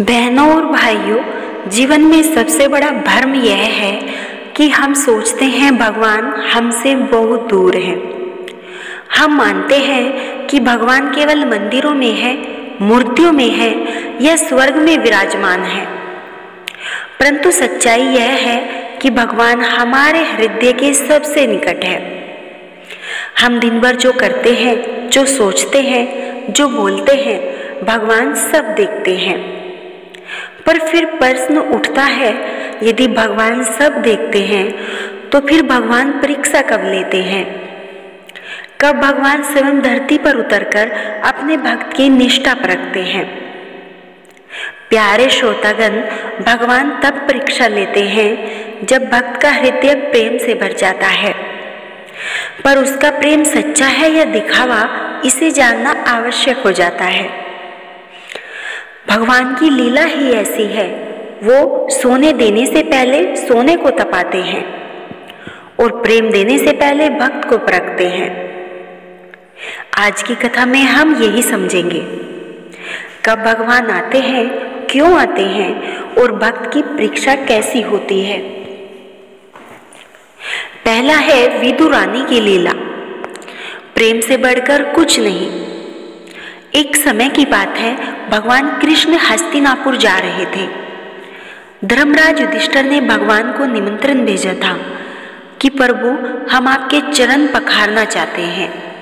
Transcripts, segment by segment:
बहनों और भाइयों, जीवन में सबसे बड़ा भ्रम यह है कि हम सोचते हैं भगवान हमसे बहुत दूर है। हम मानते हैं कि भगवान केवल मंदिरों में है, मूर्तियों में है या स्वर्ग में विराजमान है। परंतु सच्चाई यह है कि भगवान हमारे हृदय के सबसे निकट है। हम दिन भर जो करते हैं, जो सोचते हैं, जो बोलते हैं, भगवान सब देखते हैं। पर फिर प्रश्न उठता है, यदि भगवान सब देखते हैं तो फिर भगवान परीक्षा कब लेते हैं? कब भगवान स्वयं धरती पर उतरकर अपने भक्त की निष्ठा परखते हैं? प्यारे श्रोतागण, भगवान तब परीक्षा लेते हैं जब भक्त का हृदय प्रेम से भर जाता है। पर उसका प्रेम सच्चा है या दिखावा, इसे जानना आवश्यक हो जाता है। भगवान की लीला ही ऐसी है, वो सोने देने से पहले सोने को तपाते हैं और प्रेम देने से पहले भक्त को परखते हैं। आज की कथा में हम यही समझेंगे, कब भगवान आते हैं, क्यों आते हैं और भक्त की परीक्षा कैसी होती है। पहला है विदुरानी की लीला। प्रेम से बढ़कर कुछ नहीं। एक समय की बात है, भगवान कृष्ण हस्तिनापुर जा रहे थे। धर्मराज युधिष्ठिर ने भगवान को निमंत्रण भेजा था कि प्रभु, हम आपके चरण पखारना चाहते हैं।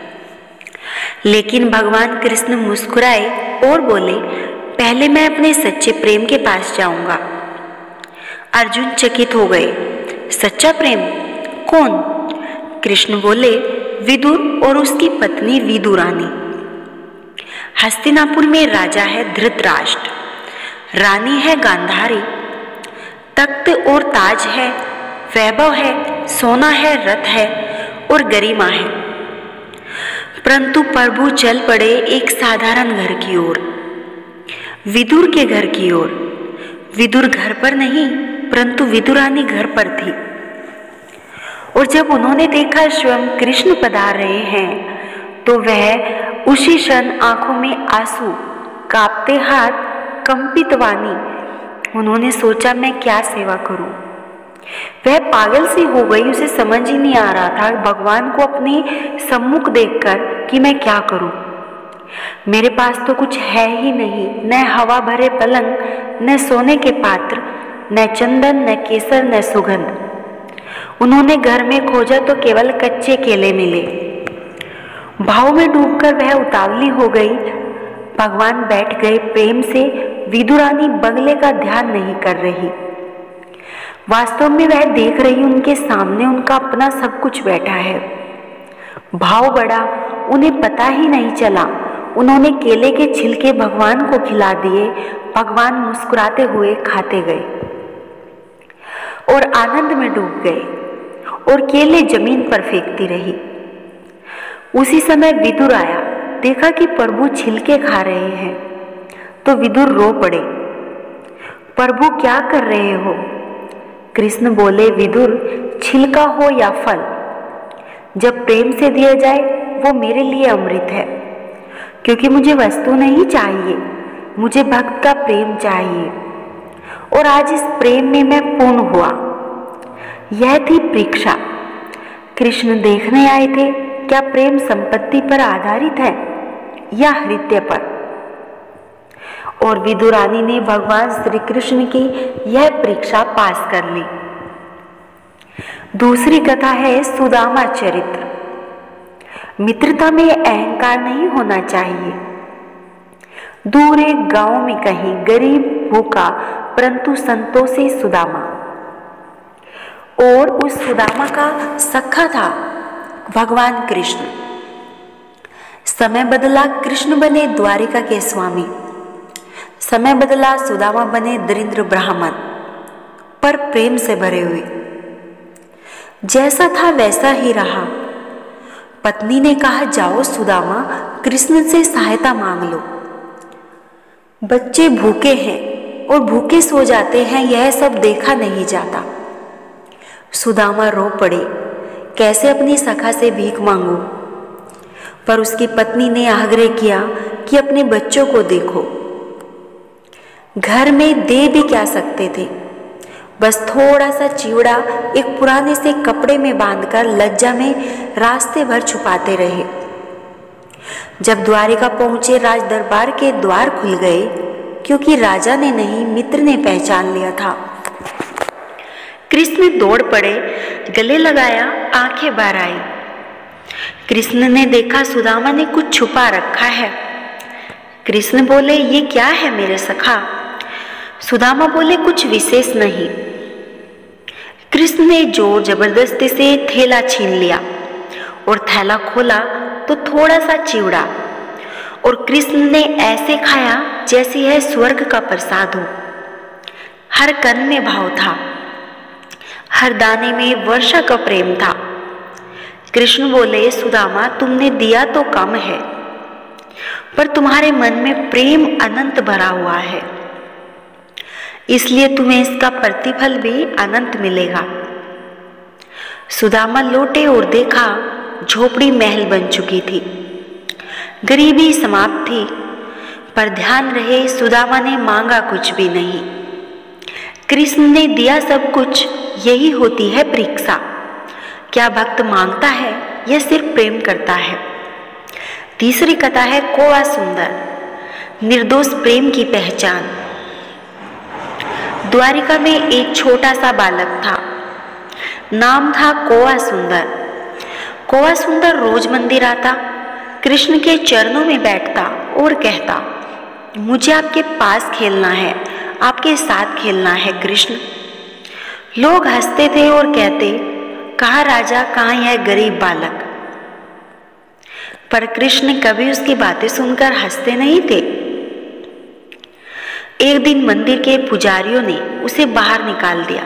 लेकिन भगवान कृष्ण मुस्कुराए और बोले, पहले मैं अपने सच्चे प्रेम के पास जाऊंगा। अर्जुन चकित हो गए। सच्चा प्रेम कौन? कृष्ण बोले, विदुर और उसकी पत्नी विदुरानी। हस्तिनापुर में राजा है धृतराष्ट्र, रानी है गांधारी। तख्त और ताज है, वैभव है, सोना है, रथ है और गरिमा है। परंतु प्रभु चल पड़े एक साधारण घर की ओर, विदुर के घर की ओर। विदुर घर पर नहीं, परंतु विदुरानी घर पर थी। और जब उन्होंने देखा स्वयं कृष्ण पधार रहे हैं, तो वह उसी क्षण आंखों में आंसू, कांपते हाथ, कंपित वाणी, उन्होंने सोचा मैं क्या सेवा करूं। वह पागल सी हो गई, उसे समझ ही नहीं आ रहा था भगवान को अपने सम्मुख देखकर कि मैं क्या करूं। मेरे पास तो कुछ है ही नहीं, न हवा भरे पलंग, न सोने के पात्र, न चंदन, न केसर, न सुगंध। उन्होंने घर में खोजा तो केवल कच्चे केले मिले। भाव में डूबकर वह उतावली हो गई। भगवान बैठ गए प्रेम से। विदुरानी बगले का ध्यान नहीं कर रही। वास्तव में वह देख रही उनके सामने उनका अपना सब कुछ बैठा है। भाव बढ़ा, उन्हें पता ही नहीं चला। उन्होंने केले के छिलके भगवान को खिला दिए। भगवान मुस्कुराते हुए खाते गए और आनंद में डूब गए और केले जमीन पर फेंकती रही। उसी समय विदुर आया, देखा कि प्रभु छिलके खा रहे हैं, तो विदुर रो पड़े। प्रभु क्या कर रहे हो? कृष्ण बोले, विदुर, छिलका हो या फल, जब प्रेम से दिया जाए वो मेरे लिए अमृत है। क्योंकि मुझे वस्तु नहीं चाहिए, मुझे भक्त का प्रेम चाहिए। और आज इस प्रेम में मैं पूर्ण हुआ। यह थी परीक्षा। कृष्ण देखने आए थे, क्या प्रेम संपत्ति पर आधारित है या हृदय पर? और विदुरानी ने भगवान श्री कृष्ण की यह परीक्षा पास कर ली। दूसरी कथा है सुदामा चरित्र। मित्रता में अहंकार नहीं होना चाहिए। दूर एक गांव में कहीं गरीब, भूखा, परंतु संतोषी सुदामा, और उस सुदामा का सखा था भगवान कृष्ण। समय बदला, कृष्ण बने द्वारिका के स्वामी। समय बदला, सुदामा बने दरिद्र ब्राह्मण, पर प्रेम से भरे हुए। जैसा था वैसा ही रहा। पत्नी ने कहा, जाओ सुदामा, कृष्ण से सहायता मांग लो। बच्चे भूखे हैं और भूखे सो जाते हैं, यह सब देखा नहीं जाता। सुदामा रो पड़े, कैसे अपनी सखा से भीख मांगू। पर उसकी पत्नी ने आग्रह किया कि अपने बच्चों को देखो। घर में दे भी क्या सकते थे, बस थोड़ा सा चिवड़ा एक पुराने से कपड़े में बांधकर लज्जा में रास्ते भर छुपाते रहे। जब द्वारिका पहुंचे, राज दरबार के द्वार खुल गए, क्योंकि राजा ने नहीं मित्र ने पहचान लिया था। कृष्ण दौड़ पड़े, गले लगाया, आंखें भर आई। कृष्ण ने देखा सुदामा ने कुछ छुपा रखा है। कृष्ण बोले, ये क्या है मेरे सखा? सुदामा बोले, कुछ विशेष नहीं। कृष्ण ने जोर जबरदस्ती से थैला छीन लिया और थैला खोला तो थोड़ा सा चिवड़ा, और कृष्ण ने ऐसे खाया जैसे यह स्वर्ग का प्रसाद हो। हर कण में भाव था, हर दाने में वर्षा का प्रेम था। कृष्ण बोले, सुदामा तुमने दिया तो कम है, पर तुम्हारे मन में प्रेम अनंत भरा हुआ है, इसलिए तुम्हें इसका प्रतिफल भी अनंत मिलेगा। सुदामा लौटे और देखा झोपड़ी महल बन चुकी थी, गरीबी समाप्त थी, पर ध्यान रहे सुदामा ने मांगा कुछ भी नहीं। कृष्ण ने दिया सब कुछ, यही होती है परीक्षा। क्या भक्त मांगता है या सिर्फ प्रेम करता है? तीसरी कथा है कौवा सुंदर, निर्दोष प्रेम की पहचान। द्वारिका में एक छोटा सा बालक था, नाम था कौवा सुंदर। कौवा सुंदर रोज मंदिर आता, कृष्ण के चरणों में बैठता और कहता, मुझे आपके पास खेलना है, आपके साथ खेलना है कृष्ण। लोग हंसते थे और कहते, कहाँ राजा, कहाँ यह गरीब बालक। पर कृष्ण कभी उसकी बातें सुनकर हंसते नहीं थे। एक दिन मंदिर के पुजारियों ने उसे बाहर निकाल दिया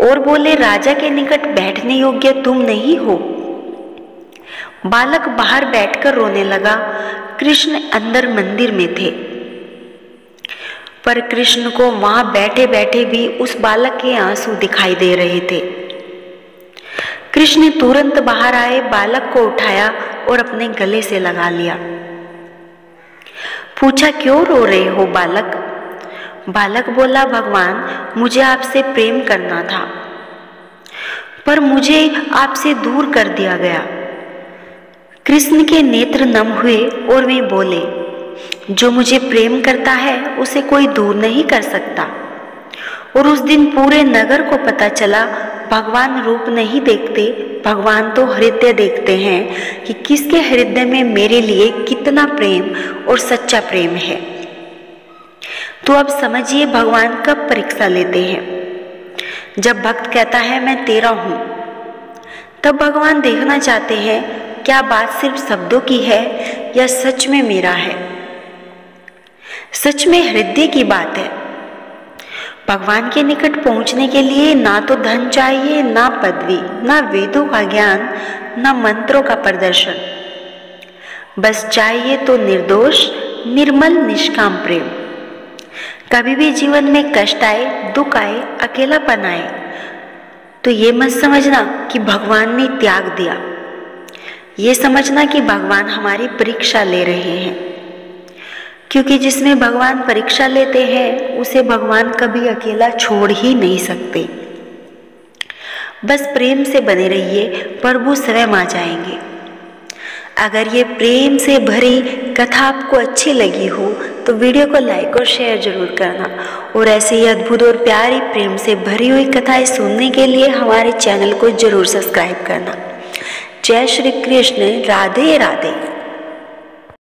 और बोले, राजा के निकट बैठने योग्य तुम नहीं हो। बालक बाहर बैठकर रोने लगा। कृष्ण अंदर मंदिर में थे, पर कृष्ण को वहां बैठे बैठे भी उस बालक के आंसू दिखाई दे रहे थे। कृष्ण तुरंत बाहर आए, बालक को उठाया और अपने गले से लगा लिया। पूछा, क्यों रो रहे हो बालक? बालक बोला, भगवान मुझे आपसे प्रेम करना था, पर मुझे आपसे दूर कर दिया गया। कृष्ण के नेत्र नम हुए और वे बोले, जो मुझे प्रेम करता है उसे कोई दूर नहीं कर सकता। और उस दिन पूरे नगर को पता चला, भगवान रूप नहीं देखते, भगवान तो हृदय देखते हैं कि किसके हृदय में मेरे लिए कितना प्रेम और सच्चा प्रेम है। तो अब समझिए भगवान कब परीक्षा लेते हैं। जब भक्त कहता है मैं तेरा हूं, तब भगवान देखना चाहते हैं क्या बात सिर्फ शब्दों की है या सच में मेरा है। सच में हृदय की बात है। भगवान के निकट पहुंचने के लिए ना तो धन चाहिए, ना पदवी, ना वेदों का ज्ञान, ना मंत्रों का प्रदर्शन। बस चाहिए तो निर्दोष, निर्मल, निष्काम प्रेम। कभी भी जीवन में कष्ट आए, दुख आए, अकेलापन आए, तो ये मत समझना कि भगवान ने त्याग दिया। ये समझना कि भगवान हमारी परीक्षा ले रहे हैं, क्योंकि जिसमें भगवान परीक्षा लेते हैं उसे भगवान कभी अकेला छोड़ ही नहीं सकते। बस प्रेम से बने रहिए, प्रभु स्वयं आ जाएंगे। अगर ये प्रेम से भरी कथा आपको अच्छी लगी हो तो वीडियो को लाइक और शेयर जरूर करना, और ऐसे ही अद्भुत और प्यारी प्रेम से भरी हुई कथाएं सुनने के लिए हमारे चैनल को जरूर सब्सक्राइब करना। जय श्री कृष्ण, राधे राधे।